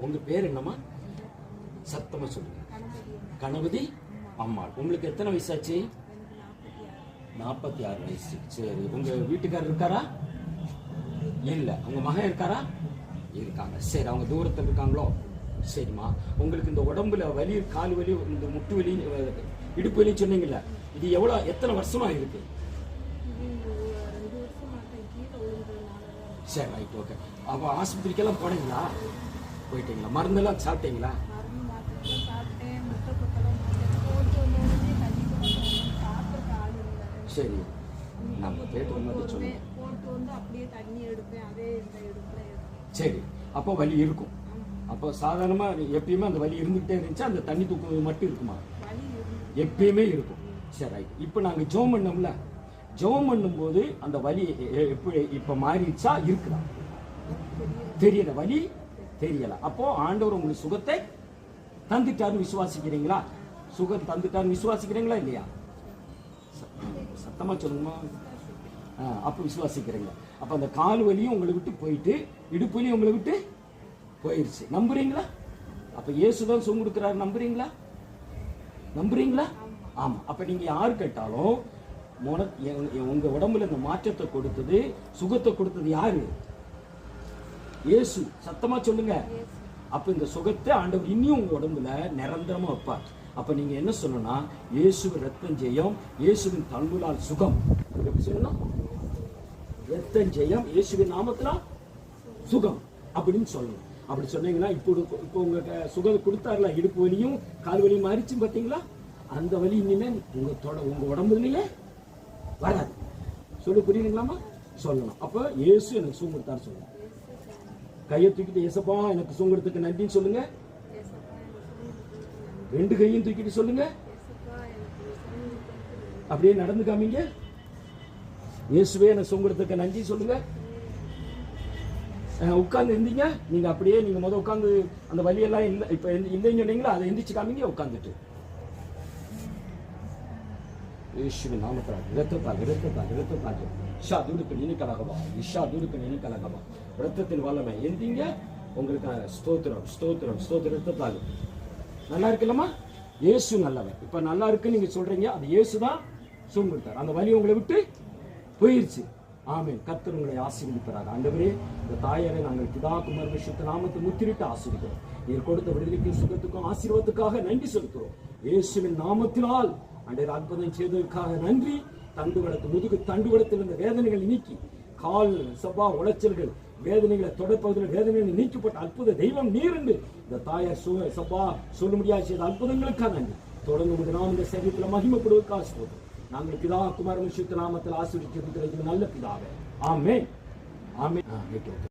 உங்க பேர் என்னம்மா? சத்தமா சொல்லுங்க. கணபதி அம்மாள். உங்களுக்கு எத்தனை வயசாச்சு? 46 வயசு. சரி, உங்க வீட்டுக்காரர் இருக்காரா? இல்ல. உங்க மகன் இருக்காரா? இருக்காங்க. சரி, அவங்க தூரத்தில் இருக்காங்களோ? சரிம்மா. உங்களுக்கு இந்த உடம்புல வலி, கால் வலி, இந்த முட்டு வலி, இடுப்பு வலி சொன்னீங்கல்ல, இது எத்தனை வருஷமா இருக்கு? சரி, ரைட், ஓகே. அப்போ ஆஸ்பத்திரிக்கெல்லாம் போனீங்களா? போயிட்டீங்களா? மருந்தெல்லாம் சாப்பிட்டீங்களா? சரி, நம்ம கேட்டு மட்டும் சொல்லுங்க. சரி, அப்போ வலி இருக்கும். அப்போ சாதாரணமா எப்பயுமே அந்த வலி இருந்துகிட்டே இருந்துச்சு, அந்த தண்ணி தூக்குறது மட்டும் இருக்குமா? எப்பயுமே இருக்கும். சரி, ரைட். இப்போ நாங்கள் ஜெபம் பண்ணோம்ல, ஜெபம் பண்ணும்போது அந்த வலி எப்படி இப்போ மாறிடுச்சா? இருக்குதா? தெரியல, வலி தெரியல. அப்போ ஆண்டவர் உங்களுக்கு சுகத்தை தந்துட்டாருன்னு விசுவாசிக்கிறீங்களா? சுகம் தந்துட்டாருன்னு விசுவாசிக்கிறீங்களா இல்லையா? சத்தமா சொல்லுங்கம்மா. அப்ப விசுவாசிக்கிறீங்க. அப்ப அந்த கால் வலியும் உங்களை விட்டு போயிட்டு, இடுப்பு வலியும் உங்களை விட்டு போயிருச்சு. நம்புறீங்களா? அப்ப இயேசுதான் சுகம் கொடுக்கிறாரு. நம்புறீங்களா? நம்புறீங்களா? ஆமா. அப்ப நீங்க யாரு கேட்டாலும் உங்க உடம்புல இந்த மாற்றத்தை கொடுத்தது, சுகத்தை கொடுத்தது யாரு? இயேசு. சத்தமா சொல்லுங்க. அப்ப இந்த சுகத்தை ஆண்டவர் இன்னும் உங்க உடம்புல நிரந்தரமா வைப்பார். அப்ப நீங்க என்ன சொல்லணும்னா, இயேசுவின் ரத்தம் ஜெயம், இயேசுவின் தழும்புகளால் சுகம். எப்படி சொல்லணும்? ரத்தம் ஜெயம், இயேசுவின் நாமத்தினால் சுகம் அப்படின்னு சொல்லணும். அப்படி சொன்னீங்கன்னா இப்போ உங்க சுகம் கொடுத்தாருல, இடுப்பு வலியும் கால் வலியும் மாறிச்சு பாத்தீங்களா? அந்த வலி இனிமே உங்க உடம்புலயே வராது. சொல்லு, புரியுதுங்களாமா? சொல்லணும். அப்ப இயேசு எனக்கு சுகம் கொடுத்தாரு சொல்லணும். கையை தூக்கிட்டு இயேசப்பா எனக்கு சுகம் கொடுத்ததுக்கு நன்றின்னு சொல்லுங்க. ரெண்டு கையும் தூக்கிட்டு சொல்லுங்க. அப்படியே நடந்து காமிங்க. இயேசுவே எனக்கு சுகம் கொடுத்ததுக்கு நன்றி சொல்லுங்க. உட்கார்ந்து இருந்தீங்க நீங்க, அப்படியே நீங்க முதல் உட்கார்ந்து அந்த வலியெல்லாம் இல்லை, இப்ப இல்லைன்னு சொன்னீங்களா, அதை எந்திரிச்சு காமிங்க. உட்கார்ந்துட்டு இயேசுவின் நாமத்தால் இரத்தத்தால் இஷா தூடுக்கு நினைக்கலாகவா, இஷா தூடுக்கு நினைக்கலாகவா, இரத்தத்தின் வல்லமை எந்திங்க. உங்களுக்கு ஸ்தோத்திரம் ஸ்தோத்திரம் ஸ்தோத்திரம். இரத்தத்தால் நல்லா இருக்குல்லம்மா? இயேசு நல்லவன். இப்ப நல்லா இருக்குன்னு நீங்க சொல்றீங்க, அது இயேசுதான் சுகம் கொடுத்தார். அந்த வலி உங்களை விட்டு போயிருச்சு. ஆமென். கர்த்தர் உங்களை ஆசீர்வதிப்பார். ஆண்டவரே, இந்த தாயாரை நாங்கள் பிதா குமாரன் பரிசுத்த நாமத்தை முத்திரிட்டு ஆசீர்வதிக்கிறோம். நீர் கொடுத்த விடுதலைக்கும் சுகத்துக்கும் ஆசீர்வாதத்துக்காக நன்றி செலுத்துகிறோம். இயேசுவின் நாமத்தினால் அன்றைய அற்புதம் செய்ததற்காக நன்றி. முதுகு தண்டுவடத்தில் இருந்த வேதனைகள் நீக்கி, கால் சபா உளைச்சல்கள், வேதனைகளை தொடர்பதில் வேதனைகளை நீக்கப்பட்ட அற்புத தெய்வம் நீர் என்று இந்த தாயார் சபா சொல்ல முடியாது செய்த அற்புதங்களுக்காக நன்றி. தொடர்ந்து நாம் இந்த சரீரத்தில் மகிமைப்படுவதற்காக சொல்றோம். நாங்கள் பிதா குமாரன் பரிசுத்த நாமத்தில் ஆசீர்வதிக்கிறது நல்ல பிதாவே. ஆமென். ஆமென்.